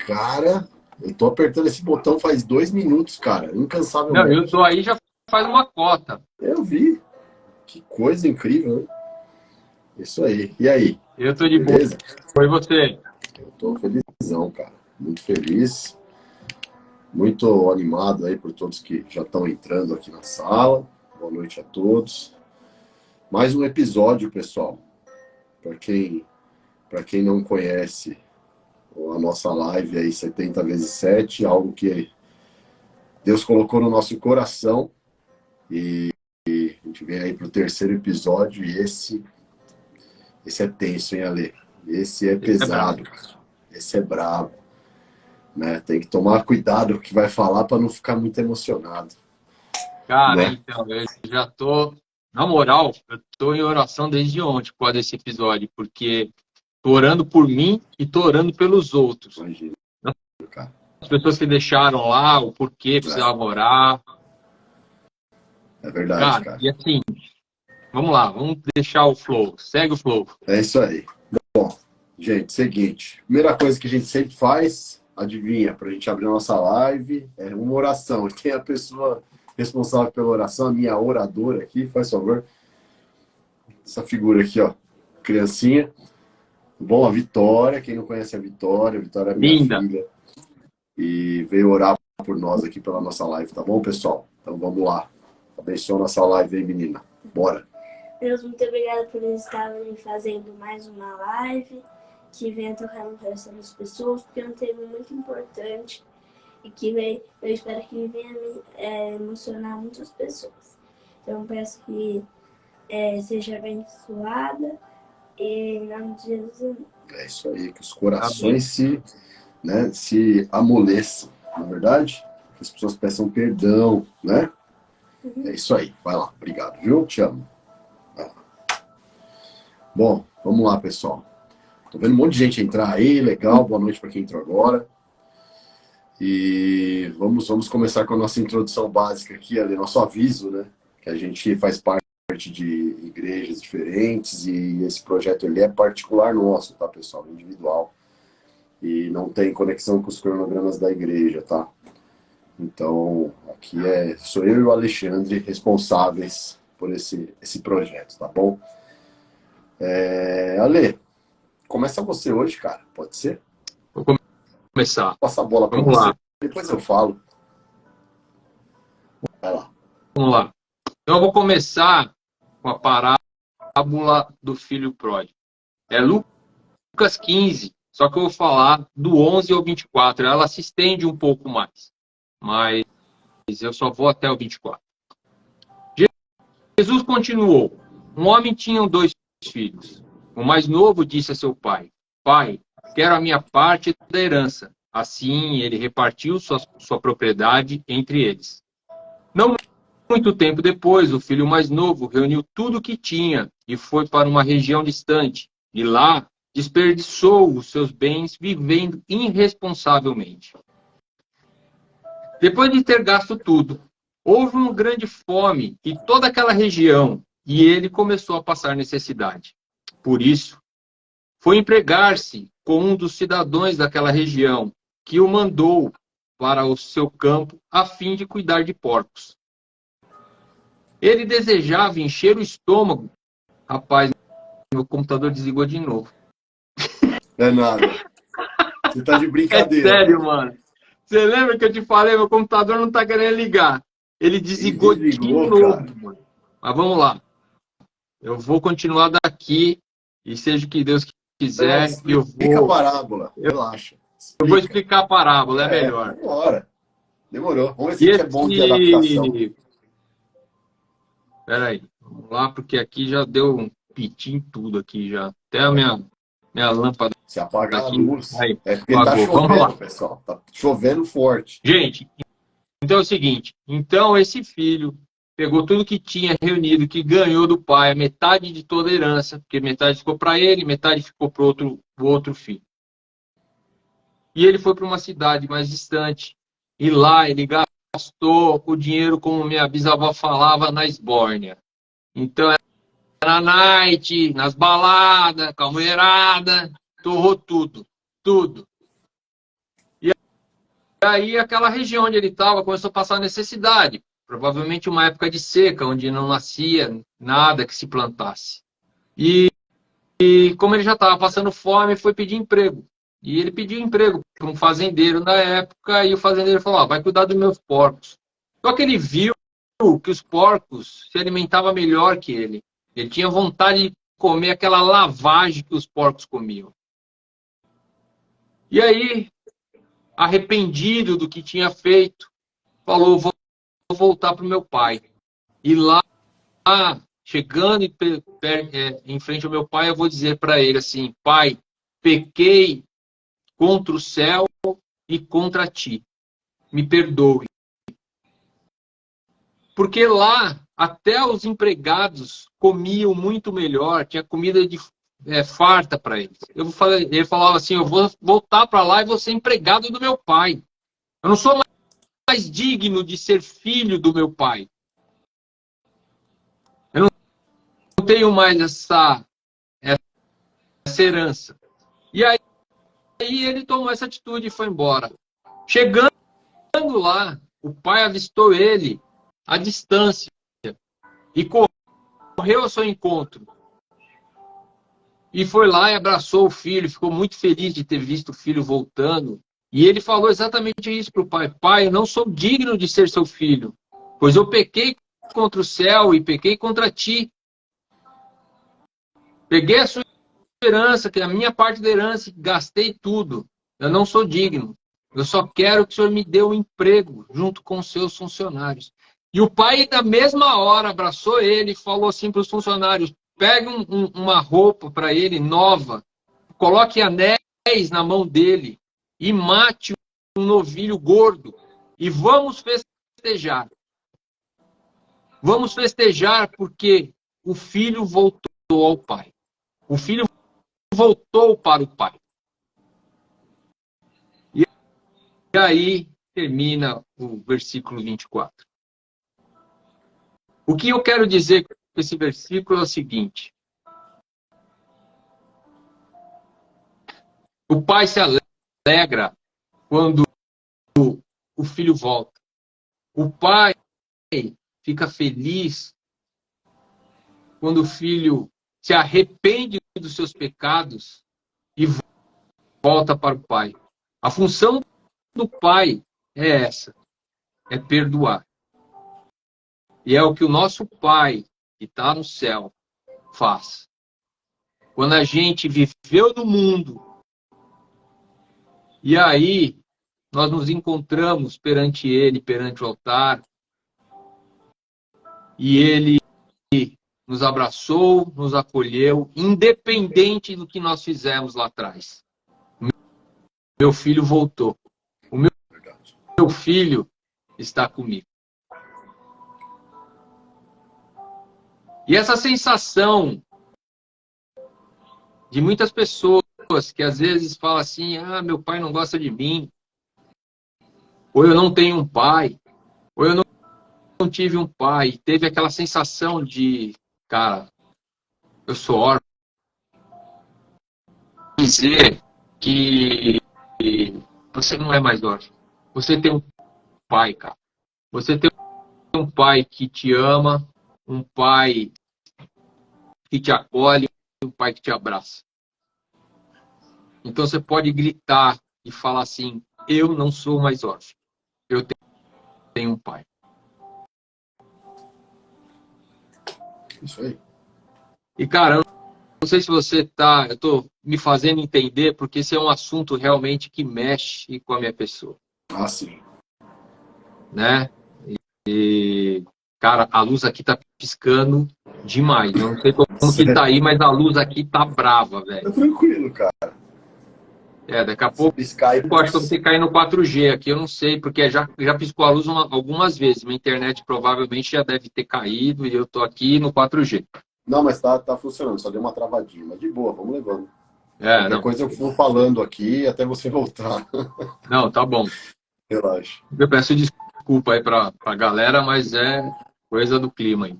Cara, eu tô apertando esse botão faz 2 minutos, cara. Não, Incansavelmente. eu tô aí já faz uma cota. Eu vi. Que coisa incrível, né? Isso aí. E aí? Eu tô de boa. Beleza? Foi você. Eu tô felizão, cara. Muito feliz. Muito animado aí por todos que já estão entrando aqui na sala. Boa noite a todos. Mais um episódio, pessoal. Para quem não conhece a nossa live aí 70 vezes 7, algo que Deus colocou no nosso coração. E a gente vem aí pro terceiro episódio e esse é tenso, hein, Ale? Esse é pesado, cara. Esse é brabo, né? Tem que tomar cuidado com o que vai falar para não ficar muito emocionado, Cara, né? então, eu já tô... Na moral, eu tô em oração desde ontem por causa desse episódio, porque tô orando por mim e tô orando pelos outros. Imagina, cara. As pessoas que deixaram lá, o porquê precisavam orar. É verdade, Cara, cara. e assim, vamos lá, vamos deixar o flow. Segue o flow. É isso aí. Bom, gente, seguinte. Primeira coisa que a gente sempre faz, adivinha, pra gente abrir a nossa live, é uma oração. Tem a pessoa responsável pela oração, a minha oradora aqui, faz favor. Essa figura aqui, ó, criancinha. Bom, a Vitória, quem não conhece a Vitória é minha Linda. filha. E veio orar por nós aqui pela nossa live, tá bom, pessoal? Então vamos lá. Abençoa nossa live aí, menina. Bora. Deus, muito obrigada por estarem fazendo mais uma live que venha tocar no coração das pessoas, porque é um tema muito importante e que eu espero que venha emocionar muitas pessoas. Então, peço que seja abençoada e em nome de Jesus. É isso aí, que os corações se amoleçam, não é verdade? Que as pessoas peçam perdão, né? É isso aí, vai lá, obrigado, viu? Te amo. Vai lá. Bom, vamos lá, pessoal. Tô vendo um monte de gente entrar aí, legal, boa noite para quem entrou agora. E vamos começar com a nossa introdução básica aqui, ali, nosso aviso, né? Que a gente faz parte de igrejas diferentes e esse projeto ele é particular nosso, tá, pessoal? Individual. E não tem conexão com os cronogramas da igreja, tá? Então, aqui sou eu e o Alexandre responsáveis por esse projeto, tá bom? Ale, começa você hoje, cara, pode ser? Vou começar. Passa a bola para Vamos você, lá. depois eu falo. Vai lá. Vamos lá. Então, eu vou começar com a parábola do filho pródigo. É Lucas 15, só que eu vou falar do 11 ao 24. Ela se estende um pouco mais, mas eu só vou até o 24. Jesus continuou. Um homem tinha 2 filhos. O mais novo disse a seu pai: Pai, quero a minha parte da herança. Assim, ele repartiu sua propriedade entre eles. Não muito tempo depois, o filho mais novo reuniu tudo o que tinha e foi para uma região distante. E lá, desperdiçou os seus bens vivendo irresponsavelmente. Depois de ter gasto tudo, houve uma grande fome em toda aquela região e ele começou a passar necessidade. Por isso, foi empregar-se com um dos cidadãos daquela região, que o mandou para o seu campo a fim de cuidar de porcos. Ele desejava encher o estômago. Rapaz, meu computador desligou de novo. Não é nada. Você tá de É brincadeira. sério, mano. Você lembra que eu te falei? Meu computador não tá querendo ligar. Ele desligou de novo, cara. mano. Mas vamos lá. Eu vou continuar daqui e seja o que Deus quiser. Explica a parábola. Relaxa. Eu vou explicar a parábola, é melhor. Bora. Demorou. Vamos ver se é bom de adaptação. Peraí, vamos lá, porque aqui já deu um pitinho tudo aqui já. Até a minha lâmpada. Se apagar aqui, a luz. aí, É porque tá apagou. Vamos lá. chovendo, pessoal. Tá chovendo forte. Gente, então é o seguinte. Então esse filho pegou tudo que tinha reunido, que ganhou do pai, a metade de toda a herança, porque metade ficou para ele, metade ficou para o outro filho. E ele foi para uma cidade mais distante. E lá ele gastou o dinheiro, como minha bisavó falava, na esbórnia. Então, era na night, nas baladas, com a mulherada, torrou tudo. Tudo. aí aquela região onde ele estava começou a passar necessidade. Provavelmente uma época de seca, onde não nascia nada que se plantasse. E como ele já estava passando fome, foi pedir emprego. E ele pediu emprego para um fazendeiro na época, e o fazendeiro falou, vai cuidar dos meus porcos. Só que ele viu que os porcos se alimentavam melhor que ele. Ele tinha vontade de comer aquela lavagem que os porcos comiam. E aí, arrependido do que tinha feito, falou, vou voltar para o meu pai. E lá, chegando em frente ao meu pai, eu vou dizer para ele assim, pai, pequei contra o céu e contra ti. Me perdoe. Porque lá, até os empregados comiam muito melhor, tinha comida farta para eles. Ele falava assim, eu vou voltar para lá e vou ser empregado do meu pai. Eu não sou mais digno de ser filho do meu pai. Eu não tenho mais essa herança. E aí ele tomou essa atitude e foi embora. Chegando lá, o pai avistou ele à distância e correu ao seu encontro. E foi lá e abraçou o filho, ficou muito feliz de ter visto o filho voltando. E ele falou exatamente isso para o pai. Pai, eu não sou digno de ser seu filho, pois eu pequei contra o céu e pequei contra ti. Peguei a sua herança, que é a minha parte da herança, e gastei tudo. Eu não sou digno. Eu só quero que o senhor me dê um emprego junto com os seus funcionários. E o pai, na mesma hora, abraçou ele e falou assim para os funcionários, pegue uma roupa para ele, nova, coloque anéis na mão dele e mate um novilho gordo e vamos festejar. Vamos festejar porque o filho voltou ao pai. O filho voltou para o pai. E aí termina o versículo 24. O que eu quero dizer com esse versículo é o seguinte. O pai se alegra quando o filho volta. O pai fica feliz quando o filho se arrepende dos seus pecados e volta para o pai. A função do pai é essa, é perdoar. E é o que o nosso pai, que está no céu, faz. Quando a gente viveu no mundo, e aí nós nos encontramos perante ele, perante o altar, e ele nos abraçou, nos acolheu, independente do que nós fizemos lá atrás. Meu filho voltou. O meu filho está comigo. E essa sensação de muitas pessoas que às vezes falam assim, meu pai não gosta de mim, ou eu não tenho um pai, ou eu não tive um pai, teve aquela sensação de, cara, eu sou órfão. Dizer que você não é mais órfão. Você tem um pai, cara. Você tem um pai que te ama, um pai que te acolhe, um pai que te abraça. Então você pode gritar e falar assim, eu não sou mais órfão. Eu tenho um pai. Isso aí. E, cara, eu não sei se você tá... Eu tô me fazendo entender, porque esse é um assunto realmente que mexe com a minha pessoa. Ah, sim. Né? E, cara, a luz aqui tá piscando demais. Eu não sei como que tá aí, mas a luz aqui tá brava, velho. Tá tranquilo, cara. Daqui a pouco Piscar eu acho que eu vou ter que cair no 4G aqui, eu não sei, porque já piscou a luz algumas vezes. Minha internet provavelmente já deve ter caído e eu tô aqui no 4G. Não, mas tá funcionando, só deu uma travadinha. Mas de boa, vamos levando. Qualquer coisa eu vou falando aqui até você voltar. Não, tá bom. Relaxa. Eu peço desculpa aí pra galera, mas é coisa do clima aí.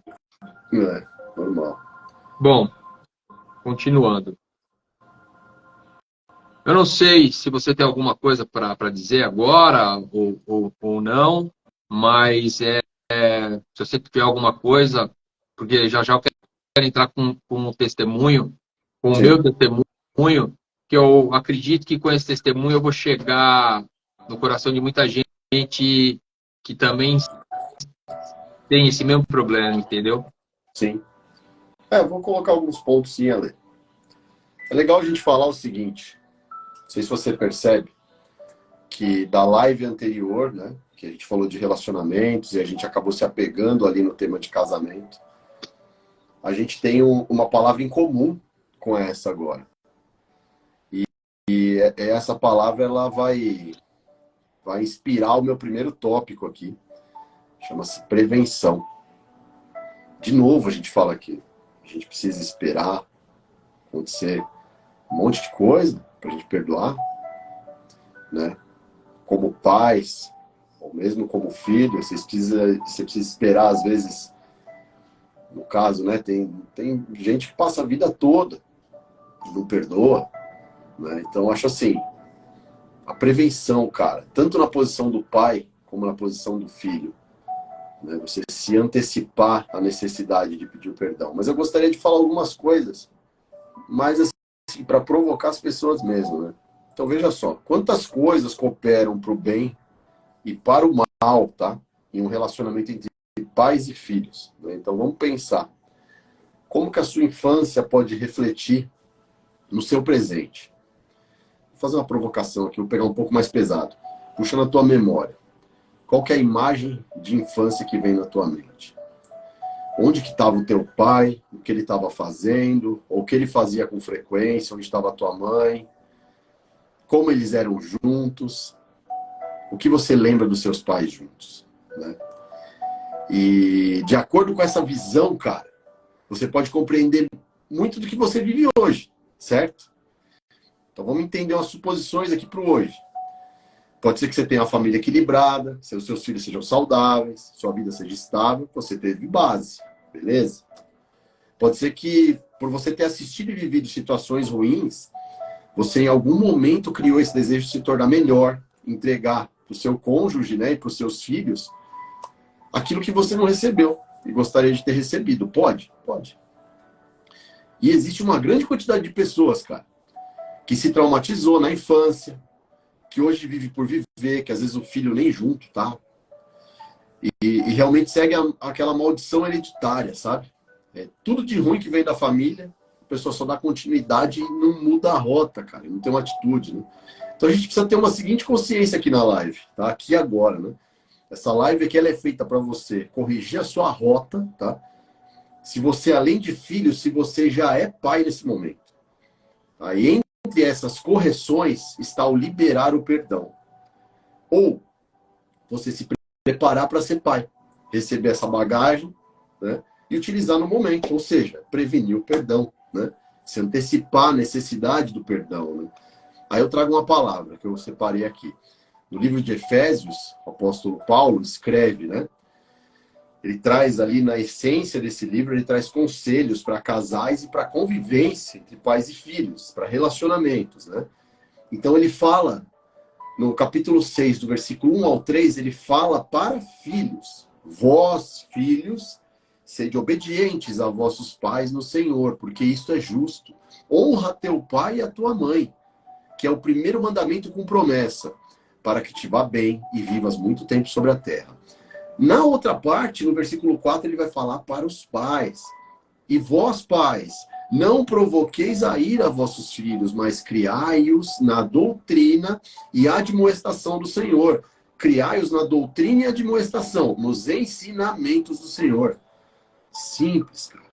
É, normal. Bom, continuando. Eu não sei se você tem alguma coisa para dizer agora ou não, mas se você tiver alguma coisa, porque já já eu quero entrar com um testemunho, com o meu Sim. testemunho, que eu acredito que com esse testemunho eu vou chegar no coração de muita gente que também tem esse mesmo problema, entendeu? Sim. Eu vou colocar alguns pontos, sim, Ale. É legal a gente falar o seguinte, não sei se você percebe, que da live anterior, né, que a gente falou de relacionamentos e a gente acabou se apegando ali no tema de casamento, a gente tem uma palavra em comum com essa agora. E essa palavra ela vai inspirar o meu primeiro tópico aqui. Chama-se prevenção. De novo a gente fala aqui, a gente precisa esperar acontecer um monte de coisa para a gente perdoar, né? Como pais, ou mesmo como filho, você precisa esperar, às vezes, no caso, né? Tem gente que passa a vida toda e não perdoa, né? Então, acho assim, a prevenção, cara, tanto na posição do pai como na posição do filho, né? Você se antecipar à necessidade de pedir o perdão. Mas eu gostaria de falar algumas coisas, mais assim, para provocar as pessoas mesmo, né? Então, veja só, quantas coisas cooperam para o bem e para o mal, tá? Em um relacionamento entre pais e filhos, né? Então, vamos pensar. Como que a sua infância pode refletir no seu presente? Vou fazer uma provocação aqui, vou pegar um pouco mais pesado. Puxa na tua memória. Qual que é a imagem de infância que vem na tua mente? Onde que estava o teu pai? O que ele estava fazendo? Ou o que ele fazia com frequência? Onde estava a tua mãe? Como eles eram juntos? O que você lembra dos seus pais juntos? Né? E de acordo com essa visão, cara, você pode compreender muito do que você vive hoje, certo? Então vamos entender umas suposições aqui para o hoje. Pode ser que você tenha uma família equilibrada, seus filhos sejam saudáveis, sua vida seja estável, você teve base, beleza? Pode ser que, por você ter assistido e vivido situações ruins, você em algum momento criou esse desejo de se tornar melhor, entregar para o seu cônjuge, né, e para os seus filhos aquilo que você não recebeu e gostaria de ter recebido. Pode? Pode. E existe uma grande quantidade de pessoas, cara, que se traumatizou na infância, que hoje vive por viver, que às vezes o filho nem junto, tá? E realmente segue aquela maldição hereditária, sabe? Tudo de ruim que vem da família, a pessoa só dá continuidade e não muda a rota, cara, não tem uma atitude, né? Então a gente precisa ter uma seguinte consciência aqui na live, tá? Aqui e agora, né? Essa live aqui ela é feita para você corrigir a sua rota, tá? Se você, além de filho, se você já é pai nesse momento. Aí, entre essas correções está o liberar o perdão. Ou você se preparar para ser pai, receber essa bagagem, né? E utilizar no momento, ou seja, prevenir o perdão, né? Se antecipar a necessidade do perdão, né? Aí eu trago uma palavra que eu separei aqui. No livro de Efésios, o apóstolo Paulo escreve, né? Ele traz ali na essência desse livro, ele traz conselhos para casais e para convivência entre pais e filhos, para relacionamentos, né? Então ele fala, no capítulo 6, do versículo 1 ao 3, ele fala para filhos. Vós, filhos, sede obedientes a vossos pais no Senhor, porque isto é justo. Honra teu pai e a tua mãe, que é o primeiro mandamento com promessa, para que te vá bem e vivas muito tempo sobre a terra. Na outra parte, no versículo 4, ele vai falar para os pais. E vós, pais, não provoqueis a ira a vossos filhos, mas criai-os na doutrina e admoestação do Senhor. Criai-os na doutrina e admoestação, nos ensinamentos do Senhor. Simples, cara.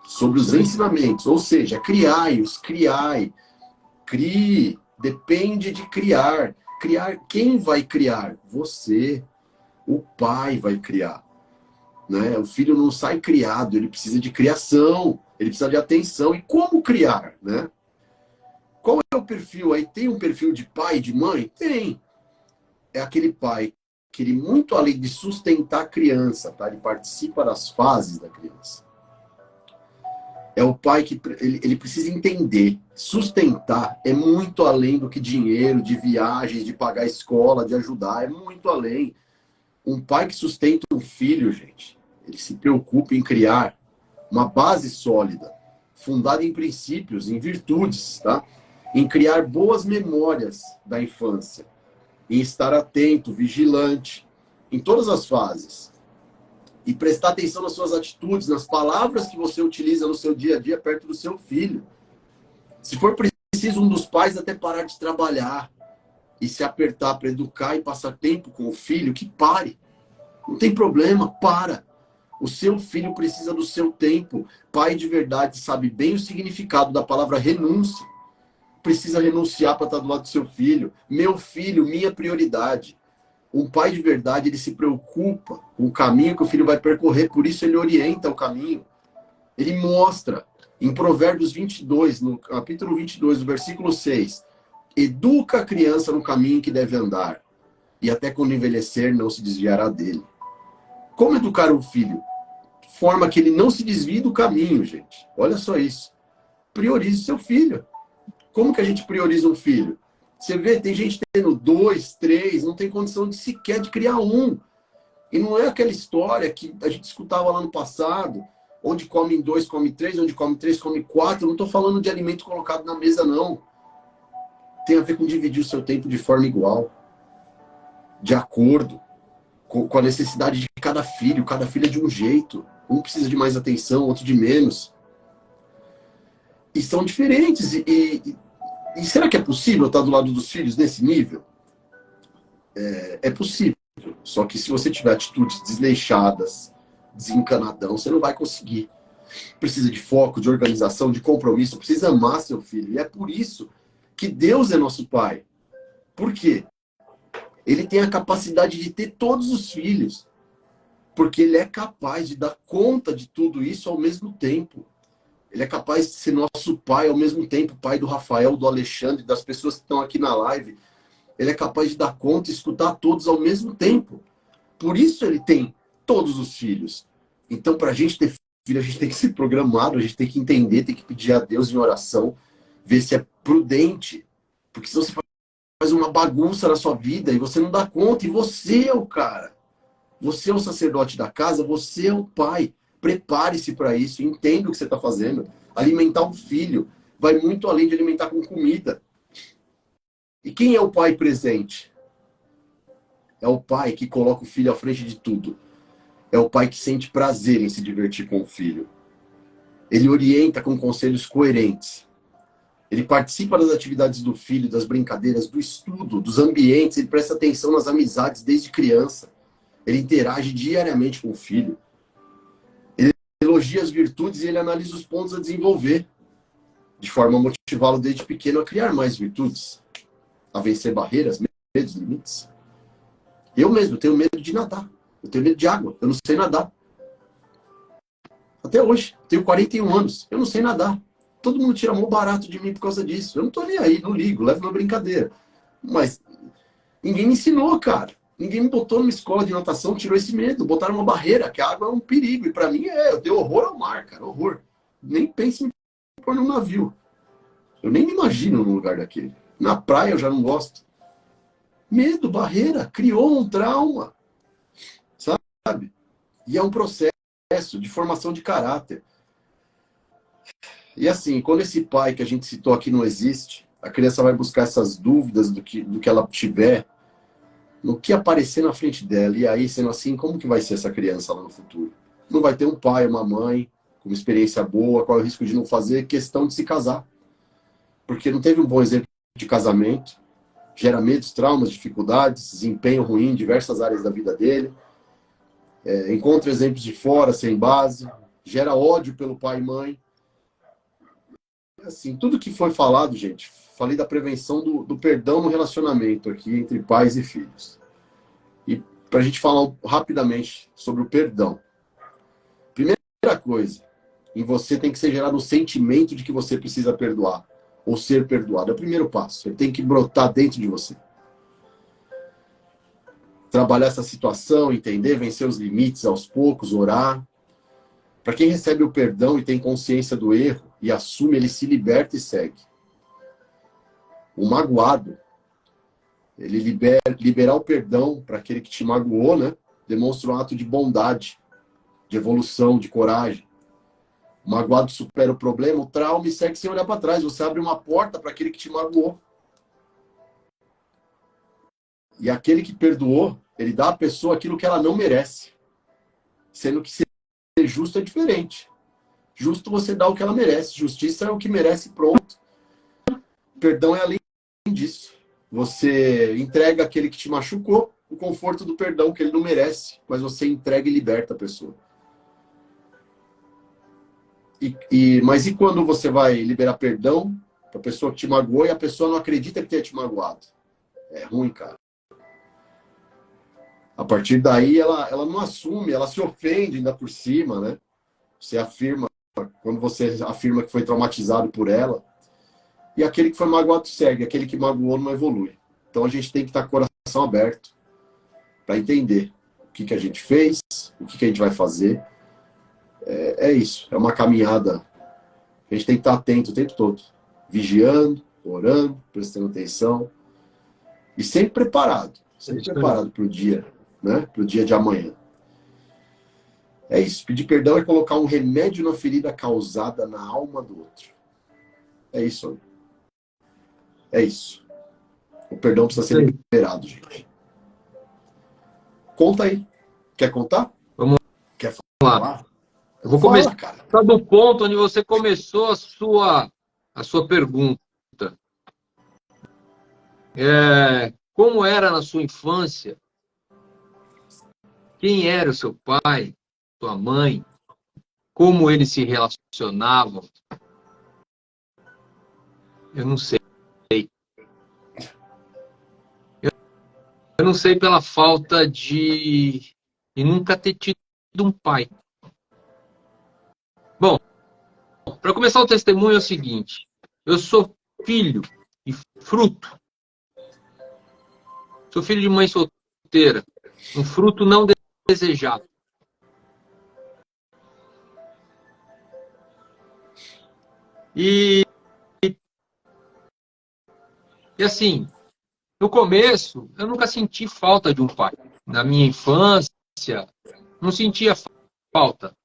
Sobre os ensinamentos. Ou seja, criai-os, criai. Crie. Depende de criar. Criar. Quem vai criar? Você. O pai vai criar, né? O filho não sai criado, ele precisa de criação, ele precisa de atenção. E como criar, né? Qual é o perfil? Aí tem um perfil de pai e de mãe? Tem. É aquele pai que ele, muito além de sustentar a criança, tá? Ele participa das fases da criança. É o pai que ele precisa entender. Sustentar é muito além do que dinheiro, de viagens, de pagar a escola, de ajudar. É muito além. Um pai que sustenta um filho, gente, ele se preocupa em criar uma base sólida, fundada em princípios, em virtudes, tá? Em criar boas memórias da infância, em estar atento, vigilante, em todas as fases. E prestar atenção nas suas atitudes, nas palavras que você utiliza no seu dia a dia perto do seu filho. Se for preciso, um dos pais até parar de trabalhar e se apertar para educar e passar tempo com o filho, que pare. Não tem problema, para. O seu filho precisa do seu tempo. Pai de verdade sabe bem o significado da palavra renúncia. Precisa renunciar para estar do lado do seu filho. Meu filho, minha prioridade. Um pai de verdade, ele se preocupa com o caminho que o filho vai percorrer, por isso ele orienta o caminho. Ele mostra, em Provérbios 22, no capítulo 22, no versículo 6, educa a criança no caminho que deve andar, e até quando envelhecer não se desviará dele. Como educar um filho? De forma que ele não se desvie do caminho, gente. Olha só isso. Priorize seu filho. Como que a gente prioriza um filho? Você vê, tem gente tendo 2, 3, não tem condição de sequer de criar um. E não é aquela história que a gente escutava lá no passado, onde come 2, come 3, onde come 3, come 4. Não estou falando de alimento colocado na mesa, não. Tem a ver com dividir o seu tempo de forma igual, de acordo com a necessidade de cada filho. Cada filho é de um jeito. Um precisa de mais atenção, outro de menos. E são diferentes. E será que é possível estar do lado dos filhos nesse nível? É possível. Só que se você tiver atitudes desleixadas, desencanadão, você não vai conseguir. Precisa de foco, de organização, de compromisso. Precisa amar seu filho. E é por isso que Deus é nosso Pai. Por quê? Ele tem a capacidade de ter todos os filhos. Porque ele é capaz de dar conta de tudo isso ao mesmo tempo. Ele é capaz de ser nosso pai ao mesmo tempo, pai do Rafael, do Alexandre, das pessoas que estão aqui na live. Ele é capaz de dar conta e escutar todos ao mesmo tempo. Por isso ele tem todos os filhos. Então, para a gente ter filho, a gente tem que ser programado, a gente tem que entender, tem que pedir a Deus em oração, ver se é prudente. Porque senão você faz uma bagunça na sua vida e você não dá conta. E você é o cara. Você é o sacerdote da casa, você é o pai. Prepare-se para isso, entenda o que você está fazendo. Alimentar um filho vai muito além de alimentar com comida. E quem é o pai presente? É o pai que coloca o filho à frente de tudo. É o pai que sente prazer em se divertir com o filho. Ele orienta com conselhos coerentes. Ele participa das atividades do filho, das brincadeiras, do estudo, dos ambientes. Ele presta atenção nas amizades desde criança. Ele interage diariamente com o filho. Elogia as virtudes e ele analisa os pontos a desenvolver, de forma a motivá-lo desde pequeno a criar mais virtudes, a vencer barreiras, medos, limites. Eu mesmo tenho medo de nadar, eu tenho medo de água, eu não sei nadar. Até hoje, tenho 41 anos, eu não sei nadar. Todo mundo tira mó barato de mim por causa disso. Eu não tô nem aí, não ligo, levo uma brincadeira. Mas ninguém me ensinou, cara. Ninguém me botou numa escola de natação, tirou esse medo. Botaram uma barreira, que a água é um perigo. E pra mim, eu tenho horror ao mar, cara, horror. Nem penso em pôr num navio. Eu nem me imagino num lugar daquele. Na praia eu já não gosto. Medo, barreira, criou um trauma. Sabe? E é um processo de formação de caráter. E assim, quando esse pai que a gente citou aqui não existe, a criança vai buscar essas dúvidas do que ela tiver, no que aparecer na frente dela. E aí, sendo assim, como que vai ser essa criança lá no futuro? Não vai ter um pai, uma mãe, com uma experiência boa, qual é o risco de não fazer questão de se casar. Porque não teve um bom exemplo de casamento, gera medos, traumas, dificuldades, desempenho ruim em diversas áreas da vida dele, encontra exemplos de fora, sem base, gera ódio pelo pai e mãe. Assim, tudo que foi falado, gente, falei da prevenção do perdão no relacionamento aqui entre pais e filhos. E para a gente falar rapidamente sobre o perdão. Primeira coisa, em você tem que ser gerado o sentimento de que você precisa perdoar, ou ser perdoado. É o primeiro passo. Ele tem que brotar dentro de você. Trabalhar essa situação, entender, vencer os limites aos poucos, orar. Para quem recebe o perdão e tem consciência do erro e assume, ele se liberta e segue. O magoado, ele liberar o perdão para aquele que te magoou, né? Demonstra um ato de bondade, de evolução, de coragem. O magoado supera o problema, o trauma e segue sem olhar para trás. Você abre uma porta para aquele que te magoou. E aquele que perdoou, ele dá à pessoa aquilo que ela não merece. Sendo que ser justo é diferente. Justo você dá o que ela merece. Justiça é o que merece, pronto. Perdão é além disso. Você entrega aquele que te machucou o conforto do perdão que ele não merece, mas você entrega e liberta a pessoa. Mas e quando você vai liberar perdão para a pessoa que te magoou e a pessoa não acredita que tenha te magoado? É ruim, cara. A partir daí, ela não assume, ela se ofende ainda por cima, né? Você afirma, quando você afirma que foi traumatizado por ela, e aquele que foi magoado segue, aquele que magoou não evolui. Então a gente tem que estar com o coração aberto para entender o que a gente fez, o que a gente vai fazer. É isso, é uma caminhada. A gente tem que estar atento o tempo todo, vigiando, orando, prestando atenção e sempre preparado para o dia, né? Para o dia de amanhã. É isso. Pedir perdão é colocar um remédio na ferida causada na alma do outro. É isso. É isso. O perdão precisa ser liberado, gente. Conta aí. Quer contar? Vamos Quer lá. falar? Eu vou começar do ponto onde você começou a sua pergunta. Como era na sua infância? Quem era o seu pai, sua mãe? Como eles se relacionavam? Eu não sei. Eu não sei pela falta de nunca ter tido um pai. Bom, para começar o testemunho é o seguinte. Eu sou filho e fruto. Sou filho de mãe solteira. Um fruto não desejado. E assim, no começo, eu nunca senti falta de um pai. Na minha infância, não sentia falta.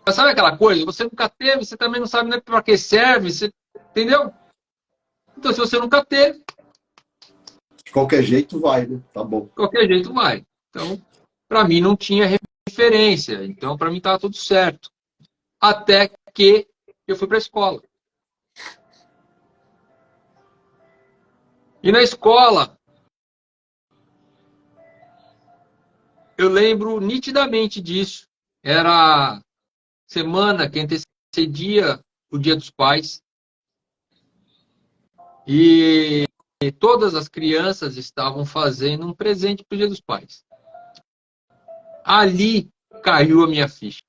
Mas sabe aquela coisa? Você nunca teve, você também não sabe nem para que serve, você, entendeu? Então, se você nunca teve... De qualquer jeito vai, né? Tá bom. De qualquer jeito vai. Então, para mim não tinha referência. Então, para mim estava tudo certo. Até que eu fui para a escola. E na escola, eu lembro nitidamente disso. Era semana que antecedia o Dia dos Pais. E todas as crianças estavam fazendo um presente para o Dia dos Pais. Ali caiu a minha ficha.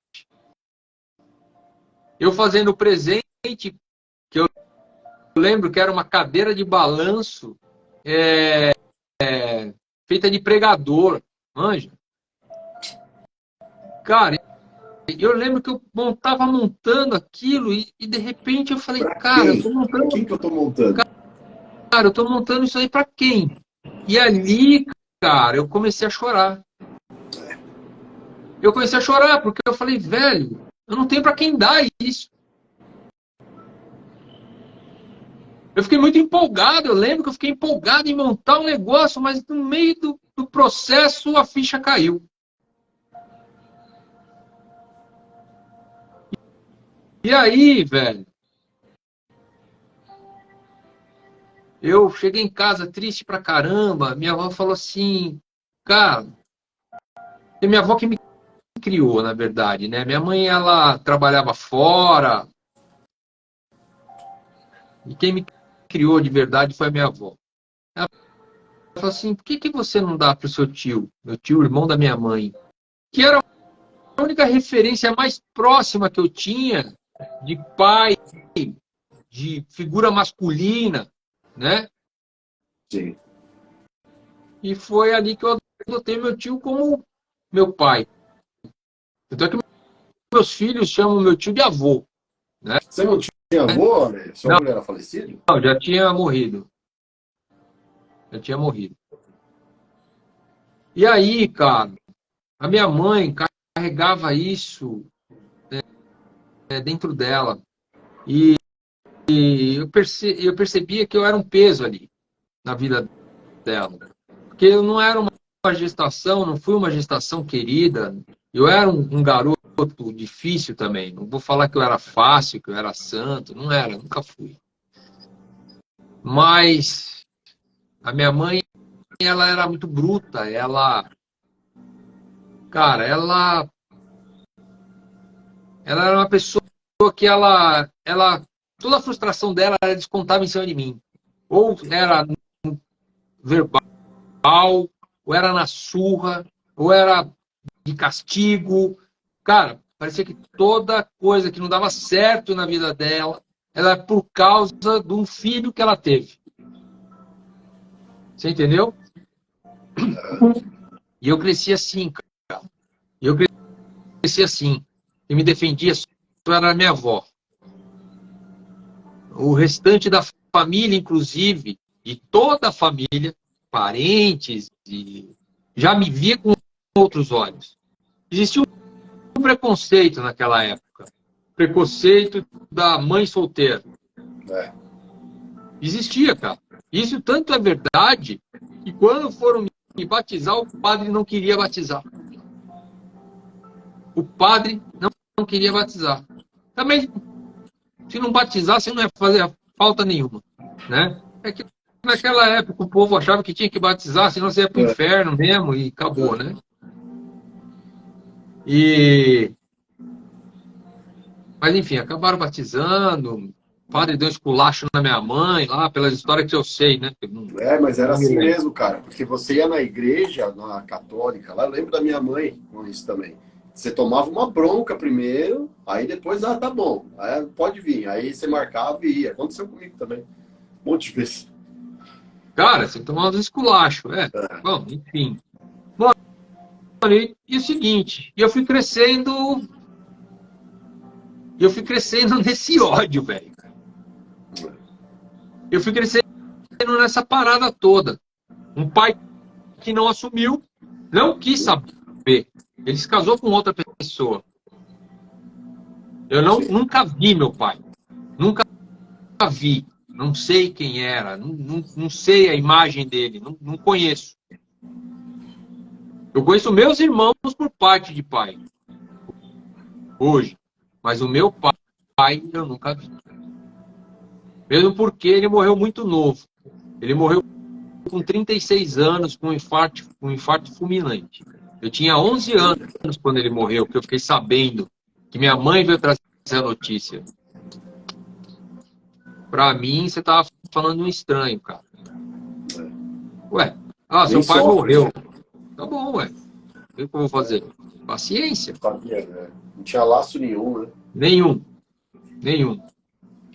Eu fazendo o presente, que eu lembro que era uma cadeira de balanço feita de pregador, manja. Cara, eu lembro que eu estava montando aquilo e de repente eu falei, cara, eu tô montando... Pra quem que eu tô montando? Cara, eu tô montando isso aí pra quem? E ali, cara, eu comecei a chorar. Eu comecei a chorar porque eu falei, velho, eu não tenho pra quem dar isso. Eu fiquei muito empolgado, eu lembro que eu fiquei empolgado em montar um negócio, mas no meio do processo a ficha caiu. E aí, velho, eu cheguei em casa triste pra caramba, minha avó falou assim, cara, e minha avó que me criou, na verdade, né? Minha mãe, ela trabalhava fora, e quem me criou de verdade foi a minha avó. Ela falou assim, por que você não dá pro seu tio, meu tio, irmão da minha mãe, que era a única referência mais próxima que eu tinha de pai, de figura masculina, né? Sim. E foi ali que eu adotei meu tio como meu pai. Então, que meus filhos chamam meu tio de avô. Né? Você não tinha avô, né? Sua mulher era falecida? Não, já tinha morrido. Já tinha morrido. E aí, cara, a minha mãe carregava isso dentro dela. E eu percebia que eu era um peso ali na vida dela. Porque eu não era uma gestação, não fui uma gestação querida. Eu era um garoto difícil também. Não vou falar que eu era fácil, que eu era santo. Não era, nunca fui. Mas a minha mãe, ela era muito bruta. Cara, ela era uma pessoa que toda a frustração dela era descontava em cima de mim. Ou era verbal, ou era na surra, ou era de castigo. Cara, parecia que toda coisa que não dava certo na vida dela era por causa de um filho que ela teve. Você entendeu? E eu cresci assim, cara. Eu cresci assim. E me defendia só era a minha avó. O restante da família, inclusive, de toda a família, parentes, já me via com outros olhos. Existia um preconceito naquela época. Preconceito da mãe solteira. Existia, cara. Isso tanto é verdade que quando foram me batizar, o padre não queria batizar. O padre não queria batizar. Também, se não batizasse, não ia fazer falta nenhuma. Né? É que naquela época o povo achava que tinha que batizar, senão você ia para o inferno mesmo e acabou, né? Mas enfim, acabaram batizando. O padre deu um esculacho na minha mãe, lá, pelas histórias que eu sei, né? Mas era assim mesmo, cara. Porque você ia na igreja, na católica, lá eu lembro da minha mãe com isso também. Você tomava uma bronca primeiro, aí depois, tá bom, aí pode vir. Aí você marcava e ia. Aconteceu comigo também. Um monte de vezes. Cara, você tomava um esculacho, Bom, enfim. Bom, e o seguinte, eu fui crescendo nesse ódio, velho. Eu fui crescendo nessa parada toda. Um pai que não assumiu, não quis saber. Ele se casou com outra pessoa. Eu nunca vi meu pai. Nunca vi. Não sei quem era. Não sei a imagem dele. Não conheço. Eu conheço meus irmãos por parte de pai. Hoje. Mas o meu pai eu nunca vi. Mesmo porque ele morreu muito novo. Ele morreu com 36 anos, com um infarto fulminante. Eu tinha 11 anos quando ele morreu, que eu fiquei sabendo que minha mãe veio trazer a notícia. Pra mim, você tava falando de um estranho, cara. Ué, seu pai morreu. Tá bom, ué. O que eu vou fazer? Paciência. Não tinha laço nenhum, né? Nenhum.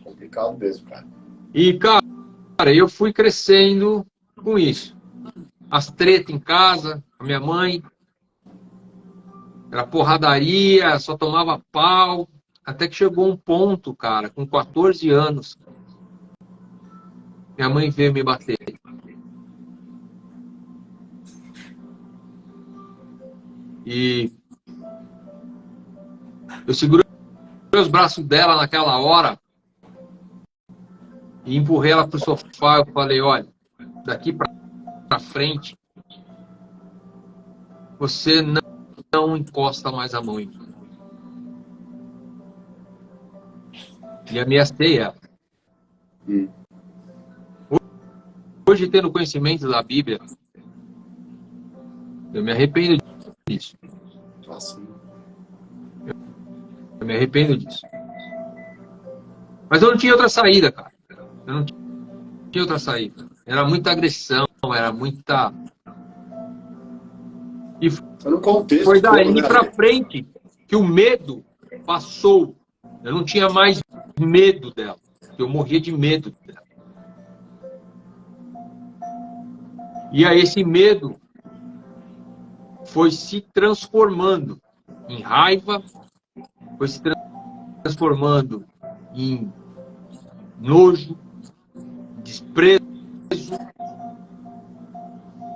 Complicado mesmo, cara. E, cara, eu fui crescendo com isso. As tretas em casa, a minha mãe. Era porradaria, só tomava pau. Até que chegou um ponto, cara, com 14 anos. Minha mãe veio me bater. E eu segurei os braços dela naquela hora e empurrei ela pro sofá. Eu falei, olha, daqui pra frente, você não encosta mais a mão em mim. E ameacei ela. Hoje, tendo conhecimento da Bíblia, eu me arrependo disso. Eu me arrependo disso. Mas eu não tinha outra saída, cara. Eu não tinha outra saída. Era muita agressão, era muita... E foi daí pra frente que o medo passou. Eu não tinha mais medo dela. Eu morria de medo dela. E aí esse medo foi se transformando em raiva, foi se transformando em nojo, desprezo.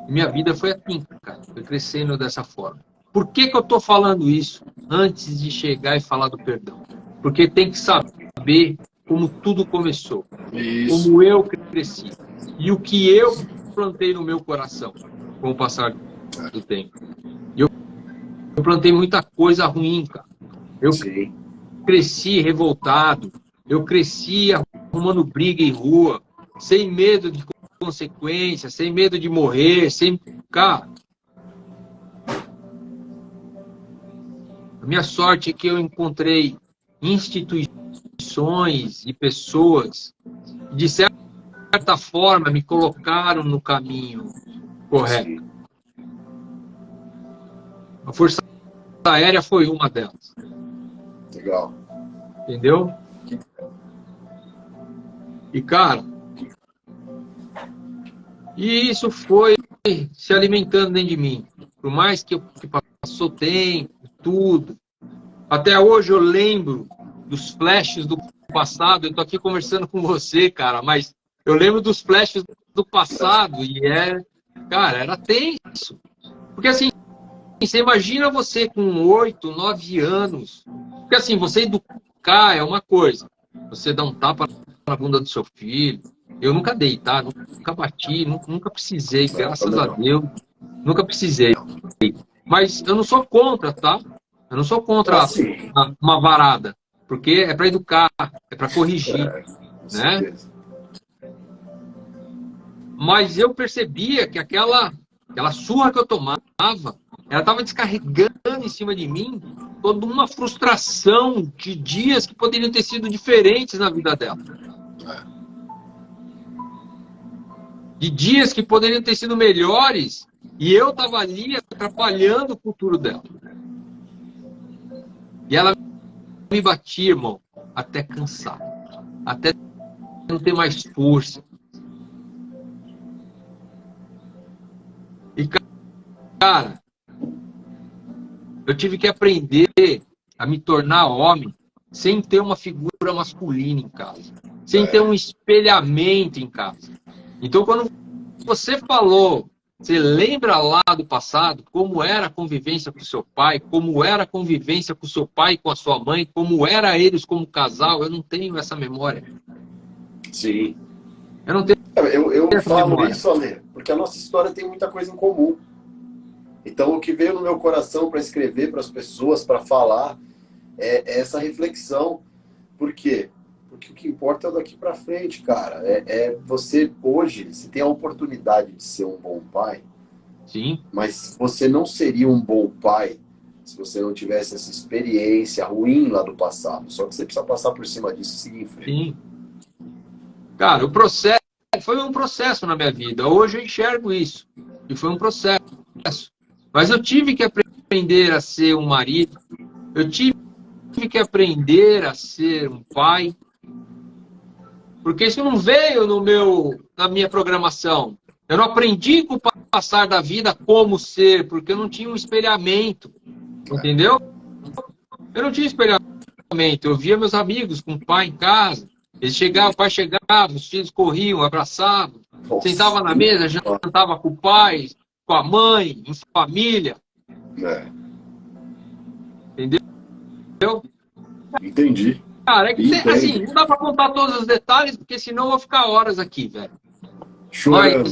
Minha vida foi assim, cara. Foi crescendo dessa forma. Por que eu estou falando isso antes de chegar e falar do perdão? Porque tem que saber como tudo começou. Isso. Como eu cresci. E o que eu plantei no meu coração com o passar do tempo. Eu plantei muita coisa ruim, cara. Eu Sim. cresci revoltado. Eu cresci arrumando briga em rua, sem medo de consequências, sem medo de morrer, sem... Cara, a minha sorte é que eu encontrei instituições e pessoas que, de certa forma, me colocaram no caminho correto. Sim. A Força Aérea foi uma delas. Legal. Entendeu? E, cara, e isso foi se alimentando dentro de mim. Por mais que passou tempo, tudo. Até hoje eu lembro dos flashes do passado. Eu tô aqui conversando com você, cara, mas eu lembro dos flashes do passado e cara, era tenso. Porque assim, você imagina você com 8, 9 anos. Porque assim, você educar é uma coisa. Você dá um tapa na bunda do seu filho. Eu nunca dei, tá? Nunca bati, nunca precisei, graças a Deus. Nunca precisei. Mas eu não sou contra, tá? Eu não sou contra uma varada. Porque é para educar, é para corrigir. Né? Mas eu percebia que aquela surra que eu tomava, ela estava descarregando em cima de mim toda uma frustração de dias que poderiam ter sido diferentes na vida dela. De dias que poderiam ter sido melhores e eu estava ali atrapalhando o futuro dela. E ela me batia, irmão, até cansar. Até não ter mais força. E, cara, eu tive que aprender a me tornar homem sem ter uma figura masculina em casa. Sem ter um espelhamento em casa. Então, quando você falou, você lembra lá do passado, como era a convivência com o seu pai, como era a convivência com o seu pai e com a sua mãe, como era eles como casal, eu não tenho essa memória. Sim. Eu não tenho eu falo memória. isso, Ale, porque a nossa história tem muita coisa em comum. Então, o que veio no meu coração para escrever para as pessoas, para falar, é essa reflexão. Por quê? Porque o que importa é daqui para frente, cara. Você, hoje, você tem a oportunidade de ser um bom pai. Sim. Mas você não seria um bom pai se você não tivesse essa experiência ruim lá do passado. Só que você precisa passar por cima disso e seguir em frente. Sim. Cara, o processo foi um processo na minha vida. Hoje eu enxergo isso. E foi um processo. Mas eu tive que aprender a ser um marido. Eu tive que aprender a ser um pai. Porque isso não veio na minha programação. Eu não aprendi com o passar da vida como ser, porque eu não tinha um espelhamento. Entendeu? Eu não tinha espelhamento. Eu via meus amigos com o pai em casa. Eles chegavam, o pai chegava, os filhos corriam, abraçavam. Sentava na mesa, jantava com o pai, com a mãe, em família. Entendeu? Entendi. Cara, assim, não dá pra contar todos os detalhes, porque senão eu vou ficar horas aqui, velho. Chorando.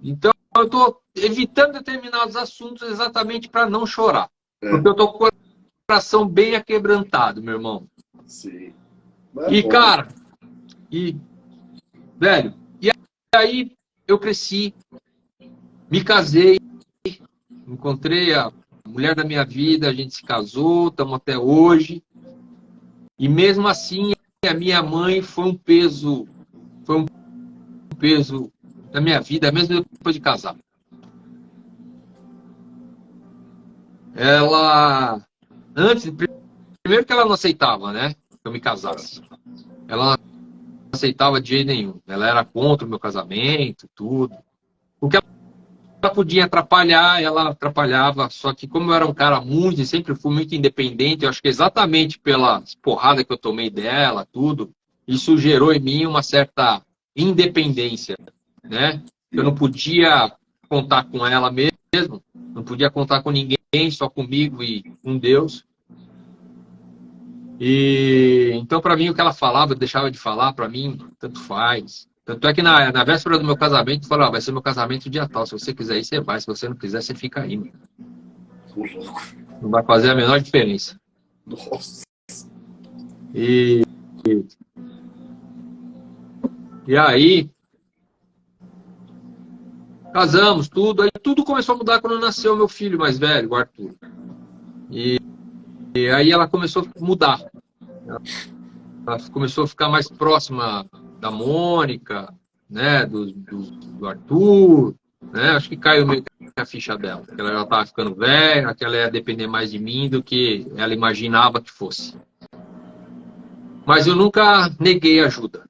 Então eu tô evitando determinados assuntos exatamente para não chorar. Porque eu tô com o coração bem aquebrantado, meu irmão. Sim. Cara, velho, e aí eu cresci, me casei, encontrei a mulher da minha vida, a gente se casou, estamos até hoje. E mesmo assim, a minha mãe foi um peso da minha vida, mesmo depois de casar. Ela, primeiro que ela não aceitava, né, que eu me casasse. Ela não aceitava de jeito nenhum. Ela era contra o meu casamento, tudo. O que podia atrapalhar, ela atrapalhava. Só que como eu era um cara muito, sempre fui muito independente, eu acho que exatamente pela porrada que eu tomei dela, tudo, isso gerou em mim uma certa independência, né? Eu não podia contar com ela mesmo, não podia contar com ninguém, só comigo e com Deus. E então, para mim, o que ela falava, deixava de falar, para mim, tanto faz. Tanto é que na véspera do meu casamento, falou, vai ser meu casamento dia tal. Se você quiser ir, você vai. Se você não quiser, você fica aí. Mano. Não vai fazer a menor diferença. Nossa. E aí, casamos, tudo. Aí tudo começou a mudar quando nasceu meu filho mais velho, o Arthur. E aí ela começou a mudar. Ela começou a ficar mais próxima da Mônica, né, do Arthur, né? Acho que caiu meio que a ficha dela. Ela já estava ficando velha, que ela ia depender mais de mim do que ela imaginava que fosse. Mas eu nunca neguei ajuda.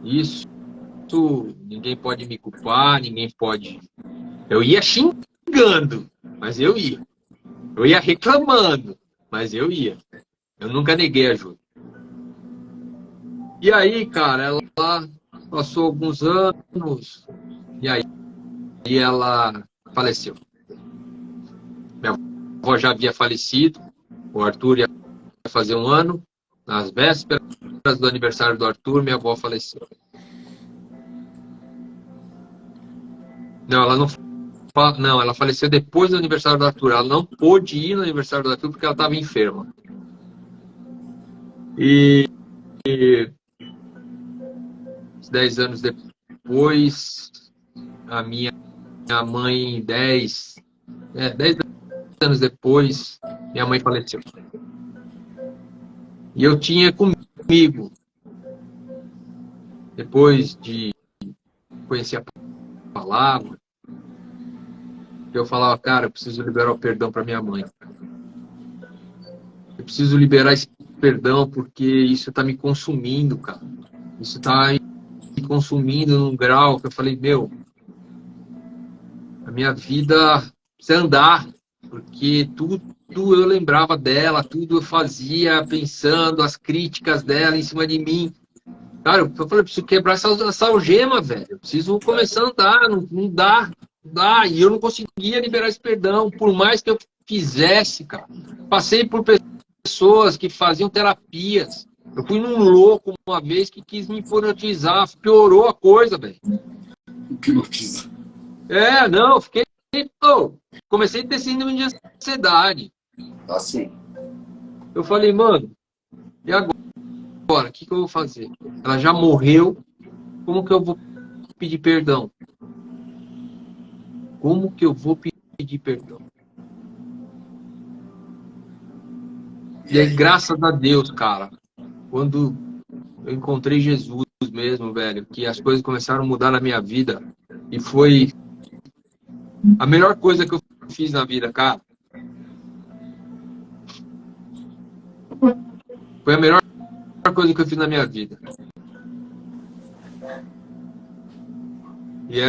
Isso ninguém pode me culpar, ninguém pode... Eu ia xingando, mas eu ia. Eu ia reclamando, mas eu ia. Eu nunca neguei ajuda. E aí, cara, ela passou alguns anos e aí ela faleceu. Minha avó já havia falecido, o Arthur ia fazer 1 ano, nas vésperas do aniversário do Arthur, minha avó faleceu. Não, ela faleceu depois do aniversário do Arthur. Ela não pôde ir no aniversário do Arthur porque ela estava enferma. E 10 anos depois, a minha mãe, 10 anos depois, minha mãe faleceu. E eu tinha comigo, depois de conhecer a palavra, eu falava, cara, eu preciso liberar o perdão para minha mãe. Eu preciso liberar esse perdão porque isso está me consumindo, cara. Isso está me consumindo num grau que eu falei, meu, a minha vida precisa andar, porque tudo eu lembrava dela, tudo eu fazia pensando, as críticas dela em cima de mim. Cara, eu falei, eu preciso quebrar essa algema, velho. Eu preciso começar a andar, não dá. E eu não conseguia liberar esse perdão, por mais que eu fizesse, cara. Passei por pessoas que faziam terapias. Eu fui num louco uma vez que quis me hipnotizar. Piorou a coisa, velho. Hipnotizar. Não, fiquei... comecei a ter síndrome de ansiedade. Assim. Eu falei, mano, e agora? O que eu vou fazer? Ela já morreu, como que eu vou pedir perdão? Como que eu vou pedir perdão? E aí, graças a Deus, cara, quando eu encontrei Jesus mesmo, velho, que as coisas começaram a mudar na minha vida, e foi a melhor coisa que eu fiz na vida, cara. Foi a melhor coisa que eu fiz na minha vida. E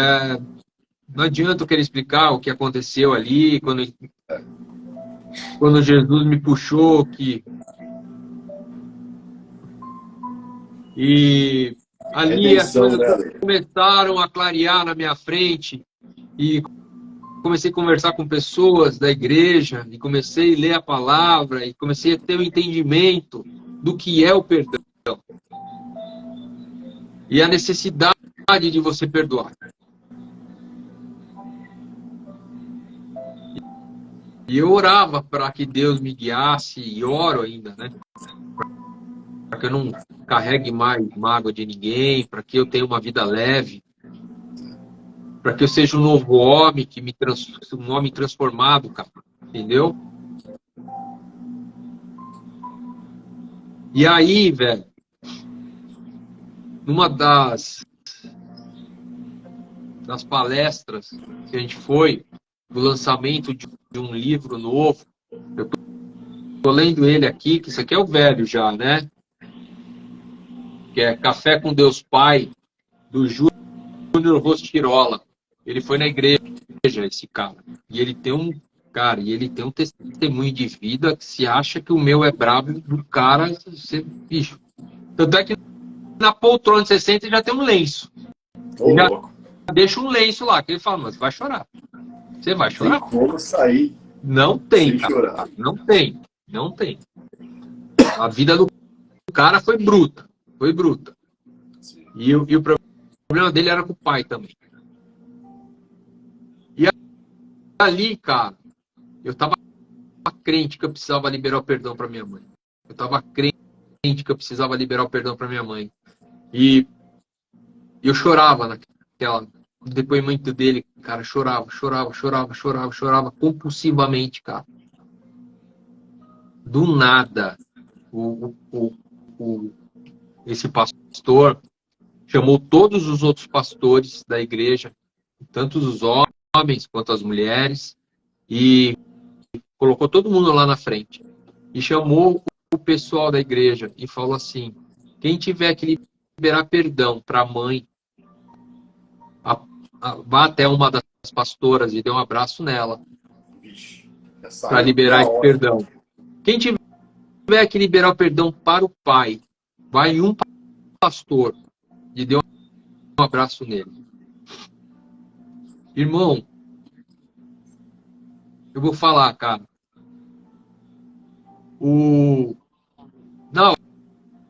não adianta eu querer explicar o que aconteceu ali, quando Jesus me puxou, e ali as coisas começaram a clarear na minha frente, e comecei a conversar com pessoas da igreja, e comecei a ler a palavra, e comecei a ter um entendimento do que é o perdão. E a necessidade de você perdoar. E eu orava para que Deus me guiasse, e oro ainda, né? Para que eu não carregue mais mágoa de ninguém, para que eu tenha uma vida leve, para que eu seja um novo homem, um homem transformado, cara. Entendeu? E aí, velho, numa das palestras que a gente foi, do lançamento de um livro novo, eu tô lendo ele aqui, que isso aqui é o velho já, né? Que é Café com Deus Pai, do Júnior Rostirola. ele foi na igreja, esse cara. E ele tem um testemunho de vida que se acha que o meu é brabo do cara, você, bicho. Tanto é que na poltrona de 60 já tem um lenço. Já deixa um lenço lá, que ele fala, mas vai chorar. Você vai chorar? Tem como sair. Não tem, sem cara. chorar. Não tem. Não tem. A vida do cara foi bruta. Foi bruta. E o problema dele era com o pai também. E ali, cara, eu tava crente que eu precisava liberar o perdão para minha mãe. Eu tava crente que eu precisava liberar o perdão para minha mãe. E eu chorava no depoimento dele, cara, chorava compulsivamente, cara. Do nada, esse pastor chamou todos os outros pastores da igreja, tanto os homens quanto as mulheres, e colocou todo mundo lá na frente. E chamou o pessoal da igreja e falou assim, quem tiver que liberar perdão para a mãe, vá até uma das pastoras e dê um abraço nela para liberar esse perdão. Quem tiver que liberar o perdão para o pai, vai em um pastor e dê um abraço nele. Irmão, eu vou falar, cara. Na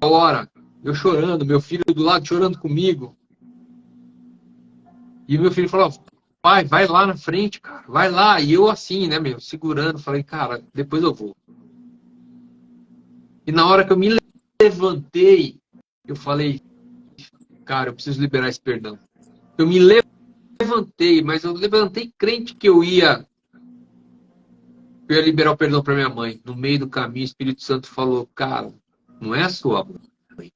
hora, eu chorando, meu filho do lado chorando comigo. E meu filho falou, pai, vai lá na frente, cara, vai lá. E eu assim, né, segurando, falei, cara, depois eu vou. E na hora que eu me levantei, eu falei, cara, eu preciso liberar esse perdão. Eu me levantei, mas eu levantei crente que eu ia liberar o perdão para minha mãe. No meio do caminho, o Espírito Santo falou, cara, não é a sua mãe.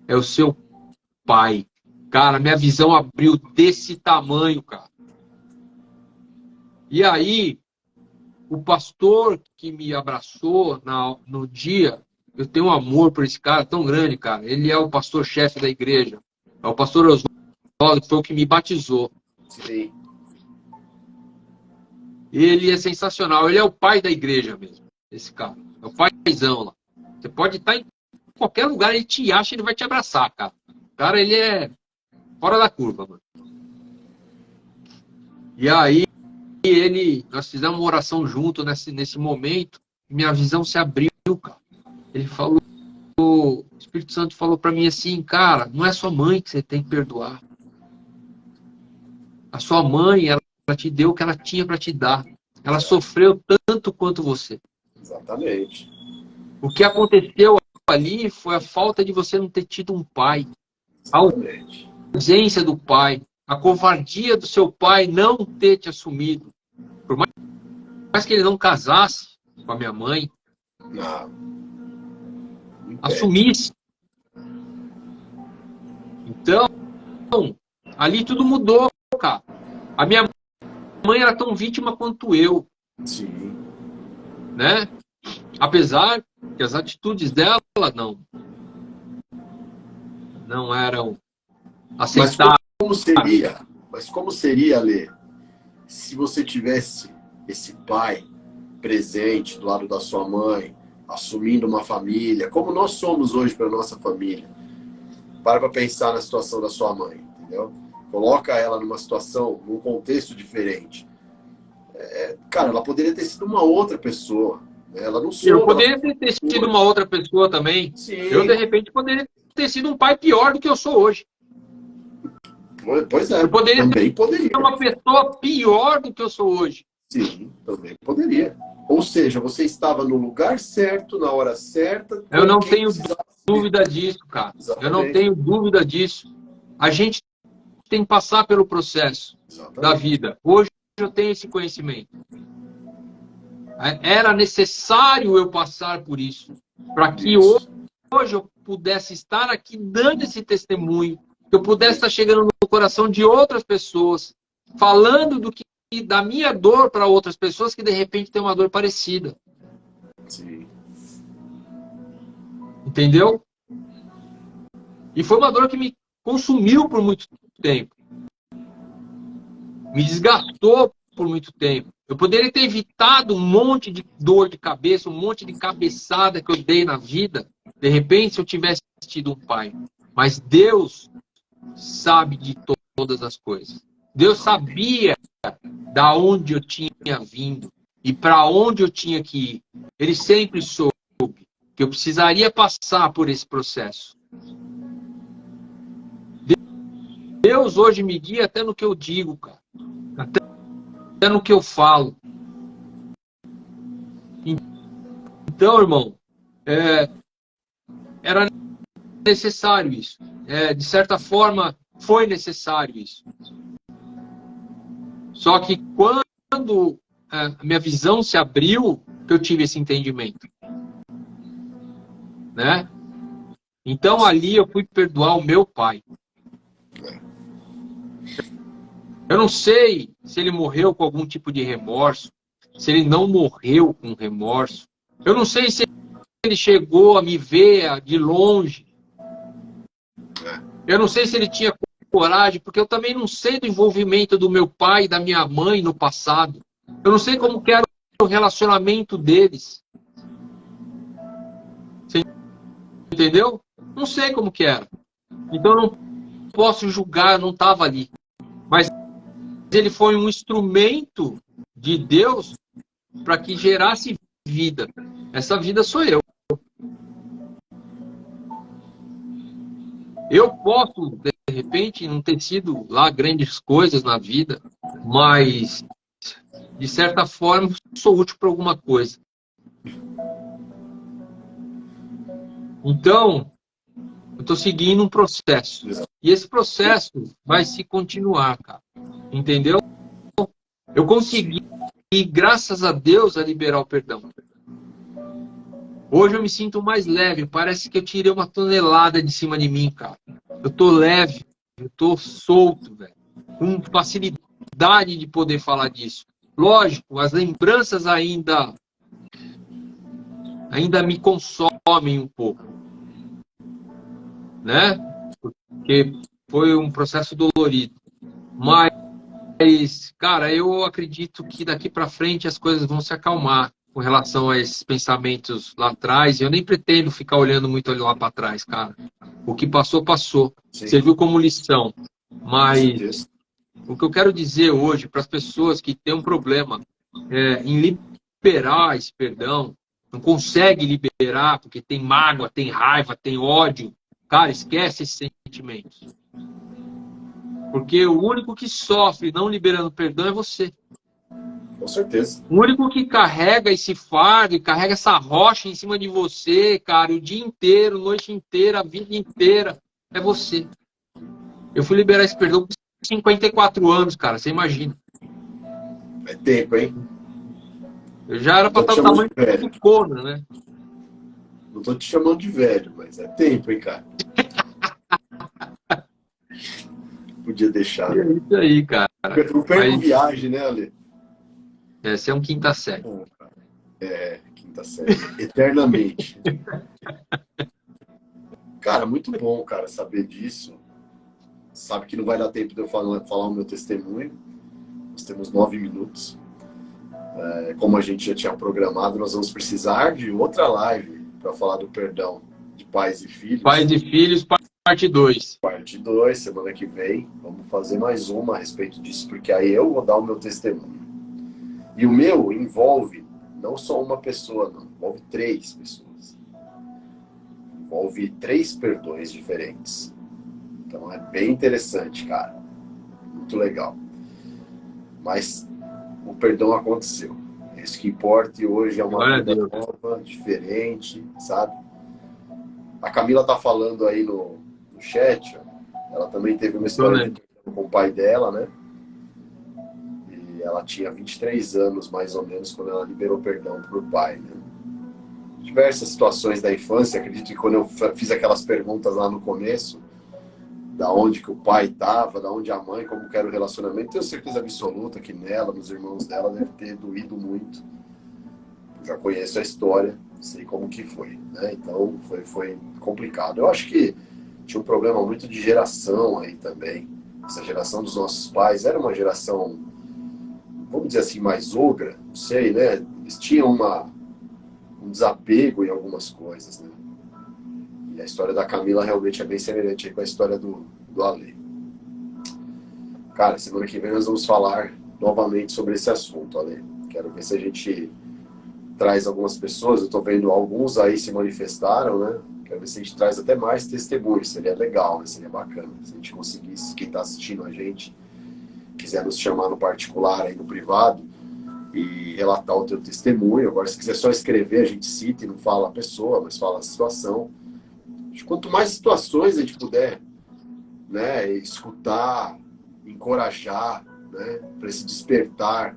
É o seu pai. Cara, minha visão abriu desse tamanho, cara. E aí, o pastor que me abraçou no dia, eu tenho um amor por esse cara tão grande, cara. Ele é o pastor-chefe da igreja. É o pastor Oswaldo, que foi o que me batizou. Sim. Ele é sensacional. Ele é o pai da igreja mesmo, esse cara. É o paizão lá. Você pode estar em qualquer lugar, ele te acha, ele vai te abraçar, cara. O cara, ele é fora da curva, mano. E aí, nós fizemos uma oração junto nesse momento, minha visão se abriu, cara. Ele falou, o Espírito Santo falou pra mim assim, cara, não é sua mãe que você tem que perdoar. A sua mãe, ela te deu o que ela tinha para te dar. Ela sofreu tanto quanto você. Exatamente. O que aconteceu ali foi a falta de você não ter tido um pai. Exatamente. A ausência do pai. A covardia do seu pai não ter te assumido. Por mais que ele não casasse com a minha mãe, assumisse. Então, ali tudo mudou, cara. A minha mãe era tão vítima quanto eu. Sim. Né? Apesar que as atitudes dela não eram aceitáveis. Mas como seria, Lê, se você tivesse esse pai presente do lado da sua mãe, assumindo uma família, como nós somos hoje para nossa família? Para pensar na situação da sua mãe, entendeu? Coloca ela numa situação, num contexto diferente. Cara, ela poderia ter sido uma outra pessoa. Né? Ela não soube. Eu poderia ter sido uma outra pessoa também. Sim. Eu, de repente, poderia ter sido um pai pior do que eu sou hoje. Pois é, eu poderia ser uma pessoa pior do que eu sou hoje. Sim, também poderia. Ou seja, você estava no lugar certo, na hora certa. Eu não tenho dúvida disso, cara. Exatamente. Eu não tenho dúvida disso. A gente tem que passar pelo processo da vida. Hoje eu tenho esse conhecimento. Era necessário eu passar por isso. Para que hoje eu pudesse estar aqui dando esse testemunho. Que eu pudesse estar chegando no coração de outras pessoas. Falando da minha dor para outras pessoas que de repente têm uma dor parecida. Sim. Entendeu? E foi uma dor que me consumiu por muito tempo. me desgastou por muito tempo. Eu poderia ter evitado um monte de dor de cabeça, um monte de cabeçada que eu dei na vida, de repente, se eu tivesse tido um pai. Mas Deus sabe de todas as coisas. Deus sabia da onde eu tinha vindo e para onde eu tinha que ir. Ele sempre soube que eu precisaria passar por esse processo. Deus hoje me guia até no que eu digo, cara. Até no que eu falo. Então, irmão, era necessário isso. De certa forma, foi necessário isso. Só que quando a minha visão se abriu, que eu tive esse entendimento. Né? Então, ali eu fui perdoar o meu pai. Eu não sei se ele morreu com algum tipo de remorso, se ele não morreu com remorso. Eu não sei se ele chegou a me ver de longe. Eu não sei se ele tinha coragem, porque eu também não sei do envolvimento do meu pai e da minha mãe no passado. Eu não sei como que era o relacionamento deles. Você entendeu? Não sei como que era. Então eu não posso julgar, eu não estava ali. Mas ele foi um instrumento de Deus para que gerasse vida. Essa vida sou eu. Eu posso, de repente, não ter sido lá grandes coisas na vida, mas, de certa forma, sou útil para alguma coisa. Então, eu estou seguindo um processo. E esse processo vai se continuar, cara. Entendeu? Eu consegui, graças a Deus, a liberar o perdão. Hoje eu me sinto mais leve. Parece que eu tirei uma tonelada de cima de mim, cara. Eu tô leve. Eu tô solto, velho. Com facilidade de poder falar disso. Lógico, as lembranças ainda me consomem um pouco. Né? Porque foi um processo dolorido. Mas, cara, eu acredito que daqui para frente as coisas vão se acalmar com relação a esses pensamentos lá atrás. Eu nem pretendo ficar olhando muito lá para trás, cara. O que passou, passou. Sim. Serviu como lição. Mas o que eu quero dizer hoje para as pessoas que têm um problema em liberar esse perdão, não consegue liberar porque tem mágoa, tem raiva, tem ódio. Cara, esquece esses sentimentos. Porque o único que sofre não liberando perdão é você. Com certeza. O único que carrega esse fardo e carrega essa rocha em cima de você, cara, o dia inteiro, noite inteira, a vida inteira, é você. Eu fui liberar esse perdão com 54 anos, cara, você imagina. É tempo, hein? Eu já era para estar no tamanho do Conan, né? Não tô te chamando de velho, mas é tempo, hein, cara? Podia deixar. É isso aí, cara. Não perco viagem, né, Ale? Você é um quinta série. Quinta série. Eternamente. Cara, muito bom, cara, saber disso. Sabe que não vai dar tempo de eu falar o meu testemunho. Nós temos 9 minutos. Como a gente já tinha programado, nós vamos precisar de outra live para falar do perdão de pais e filhos. Pais e filhos, parte 2. Parte 2, semana que vem. Vamos fazer mais uma a respeito disso, porque aí eu vou dar o meu testemunho. E o meu envolve não só uma pessoa, não. Envolve 3 pessoas. Envolve 3 perdões diferentes. Então é bem interessante, cara. Muito legal. Mas o perdão aconteceu. É isso que importa, e hoje é uma vida nova, diferente, sabe? A Camila tá falando aí no chat, ó. Ela também teve uma história de perdão com o pai dela, né? E ela tinha 23 anos, mais ou menos, quando ela liberou perdão pro pai, né? Diversas situações da infância, acredito que quando eu fiz aquelas perguntas lá no começo, da onde que o pai estava, da onde a mãe, como que era o relacionamento, tenho certeza absoluta que nela, nos irmãos dela, deve ter doído muito. Eu já conheço a história, sei como que foi, né? Então foi complicado. Eu acho que tinha um problema muito de geração aí também, Essa geração dos nossos pais era uma geração, vamos dizer assim, mais ogra, não sei, né? Eles tinham um desapego em algumas coisas, né? E a história da Camila realmente é bem semelhante aí com a história do Ale. Cara, semana que vem nós vamos falar novamente sobre esse assunto, Ale. Quero ver se a gente traz algumas pessoas, eu estou vendo alguns aí se manifestaram, né? Quero ver se a gente traz até mais testemunhos, seria legal, né? Seria bacana. Se a gente conseguisse, quem está assistindo a gente, quiser nos chamar no particular, aí no privado, e relatar o teu testemunho. Agora, se quiser só escrever, a gente cita e não fala a pessoa, mas fala a situação. Quanto mais situações a gente puder, né, escutar, encorajar, né, para esse despertar.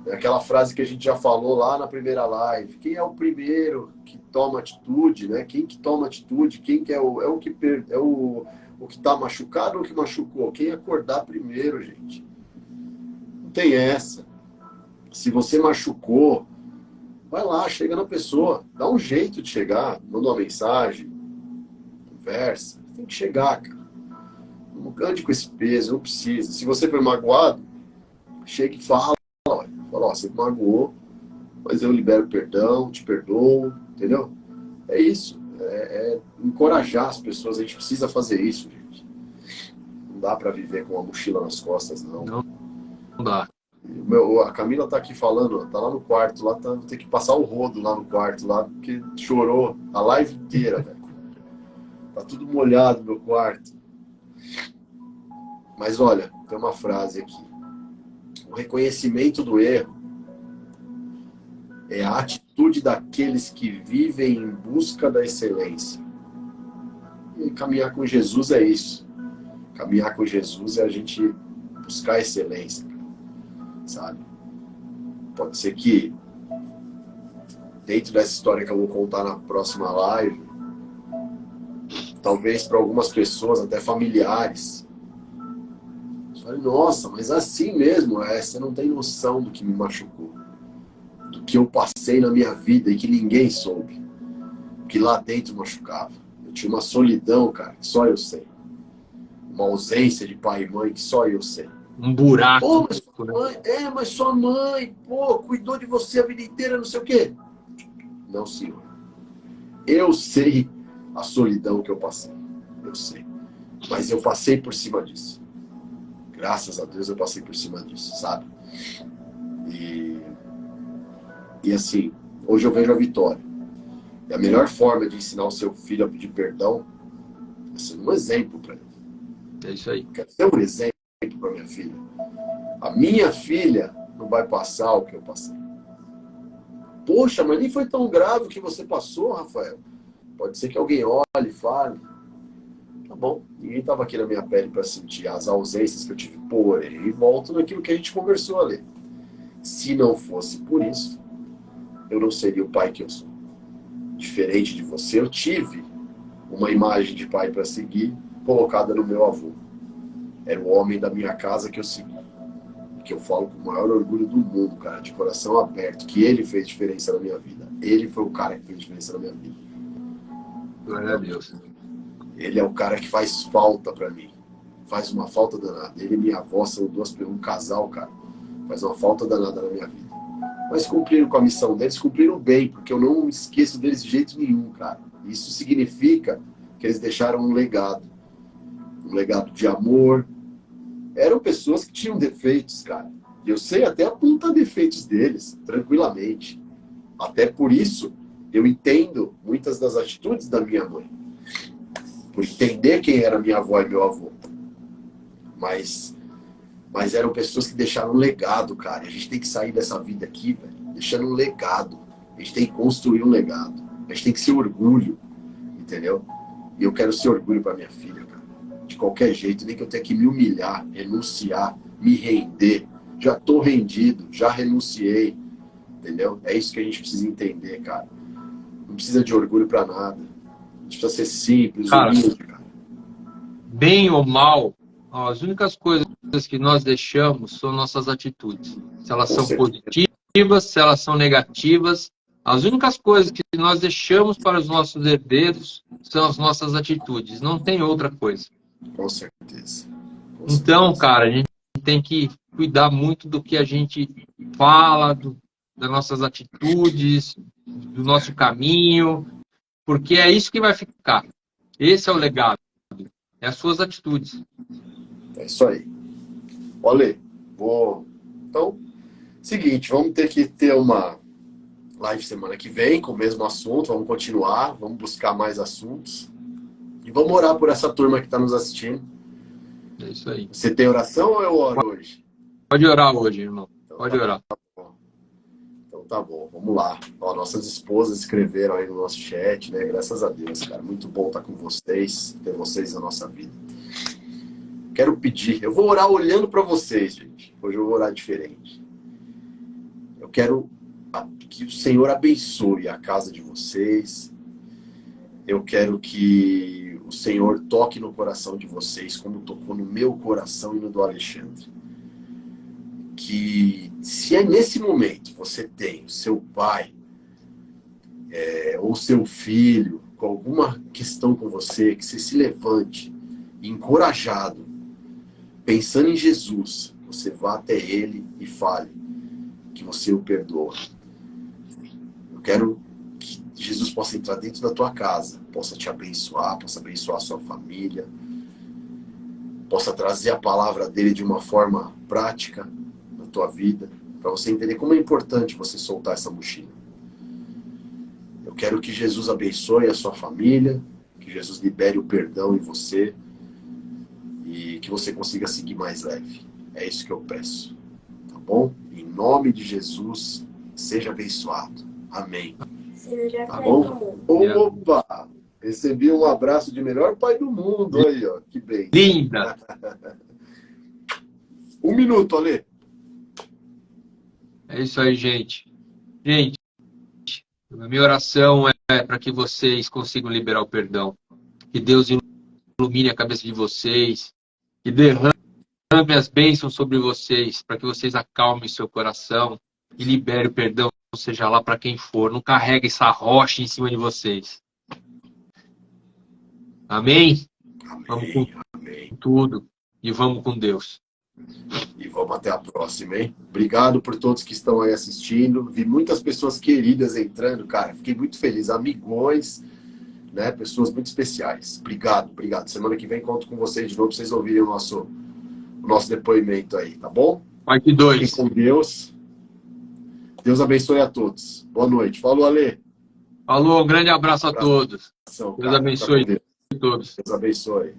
Aquela frase que a gente já falou lá na primeira live. Quem é o primeiro que toma atitude, né? Quem que toma atitude? Quem que é o que está machucado ou o que machucou? Quem acordar primeiro, gente? Não tem essa. Se você machucou, vai lá, chega na pessoa, dá um jeito de chegar, manda uma mensagem, conversa. Tem que chegar, cara. Não ande com esse peso, não precisa. Se você foi magoado, chega e fala. Fala, ó, você me magoou, mas eu libero perdão, te perdoo, entendeu? É isso. É encorajar as pessoas. A gente precisa fazer isso, gente. Não dá pra viver com uma mochila nas costas, não. Não dá. A Camila tá aqui falando, tá lá no quarto, lá tá, tem que passar o rodo lá no quarto, lá, porque chorou a live inteira, velho. Tá tudo molhado no meu quarto. Mas olha, tem uma frase aqui. O reconhecimento do erro é a atitude daqueles que vivem em busca da excelência. E caminhar com Jesus é isso. Caminhar com Jesus é a gente buscar a excelência, sabe? Pode ser que, dentro dessa história que eu vou contar na próxima live, talvez para algumas pessoas, até familiares, nossa, mas assim mesmo, você não tem noção do que me machucou, do que eu passei na minha vida e que ninguém soube, que lá dentro machucava. Eu tinha uma solidão, cara, que só eu sei, uma ausência de pai e mãe que só eu sei. Um buraco. Pô, mas sua mãe, mas sua mãe, pô, cuidou de você a vida inteira, não sei o quê. Não, senhor. Eu sei a solidão que eu passei, eu sei, mas eu passei por cima disso. Graças a Deus eu passei por cima disso, sabe? E assim, hoje eu vejo a vitória. E a melhor forma de ensinar o seu filho a pedir perdão é ser um exemplo para ele. É isso aí. Eu quero ser um exemplo para minha filha. A minha filha não vai passar o que eu passei. Poxa, mas nem foi tão grave o que você passou, Rafael. Pode ser que alguém olhe e fale. Tá bom, ninguém estava aqui na minha pele para sentir as ausências que eu tive, porém, e volto naquilo que a gente conversou ali. Se não fosse por isso, eu não seria o pai que eu sou. Diferente de você, eu tive uma imagem de pai para seguir, colocada no meu avô. Era o homem da minha casa que eu segui. Que eu falo com o maior orgulho do mundo, cara, de coração aberto, que ele fez diferença na minha vida. Ele foi o cara que fez diferença na minha vida. Glória a Deus. Ele é o cara que faz falta pra mim. Faz uma falta danada. Ele e minha avó são um casal, cara. Faz uma falta danada na minha vida. Mas cumpriram com a missão deles, cumpriram bem, porque eu não esqueço deles de jeito nenhum, cara. Isso significa que eles deixaram um legado. Um legado de amor. Eram pessoas que tinham defeitos, cara. E eu sei até apontar defeitos deles, tranquilamente. Até por isso, eu entendo muitas das atitudes da minha mãe. Por entender quem era minha avó e meu avô. Mas eram pessoas que deixaram um legado, cara. A gente tem que sair dessa vida aqui, velho, deixando um legado. A gente tem que construir um legado. A gente tem que ser orgulho, entendeu? E eu quero ser orgulho para minha filha, cara. De qualquer jeito, nem que eu tenha que me humilhar, renunciar, me render. Já tô rendido, já renunciei, entendeu? É isso que a gente precisa entender, cara. Não precisa de orgulho para nada. A gente precisa ser simples, humilde, cara. Bem ou mal, as únicas coisas que nós deixamos são nossas atitudes. Se elas são positivas, se elas são negativas. As únicas coisas que nós deixamos para os nossos herdeiros são as nossas atitudes. Não tem outra coisa. Com certeza. Então, cara, a gente tem que cuidar muito do que a gente fala, das nossas atitudes, do nosso caminho, porque é isso que vai ficar. Esse é o legado. É as suas atitudes. É isso aí. Olha, então, seguinte, vamos ter que ter uma live semana que vem com o mesmo assunto, vamos continuar, vamos buscar mais assuntos e vamos orar por essa turma que está nos assistindo. É isso aí. Você tem oração ou eu oro hoje? Pode orar hoje, irmão. Então, pode orar. Então tá bom, vamos lá. Ó, nossas esposas escreveram aí no nosso chat, né? Graças a Deus, cara. Muito bom estar com vocês, ter vocês na nossa vida. Quero pedir, eu vou orar olhando para vocês, gente. Hoje eu vou orar diferente. Eu quero que o Senhor abençoe a casa de vocês. Eu quero que o Senhor toque no coração de vocês, como tocou no meu coração e no do Alexandre. Que se é nesse momento você tem o seu pai ou seu filho com alguma questão com você, que você se levante encorajado, pensando em Jesus, você vá até ele e fale que você o perdoa. Eu quero que Jesus possa entrar dentro da tua casa, possa te abençoar, possa abençoar a sua família, possa trazer a palavra dele de uma forma prática na tua vida, para você entender como é importante você soltar essa mochila. Eu quero que Jesus abençoe a sua família, que Jesus libere o perdão em você e que você consiga seguir mais leve. É isso que eu peço. Tá bom? Em nome de Jesus, seja abençoado. Amém. Seja Tá bom? Opa! Recebi um abraço de melhor pai do mundo aí, ó. Que bem. Linda! 1 minuto, Ale. É isso aí, gente. Gente, a minha oração é para que vocês consigam liberar o perdão. Que Deus ilumine a cabeça de vocês. Que derrame as bênçãos sobre vocês, para que vocês acalmem seu coração e libere o perdão, seja lá para quem for. Não carregue essa rocha em cima de vocês. Amém? Vamos com tudo e vamos com Deus. E vamos até a próxima, hein? Obrigado por todos que estão aí assistindo. Vi muitas pessoas queridas entrando, cara. Fiquei muito feliz. Amigões, né? Pessoas muito especiais. Obrigado, obrigado. Semana que vem conto com vocês de novo para vocês ouvirem o nosso depoimento aí, tá bom? Parte 2. Fiquem com Deus. Deus abençoe a todos. Boa noite. Falou, Ale. Falou, um grande abraço a todos. Deus abençoe a todos. Deus abençoe.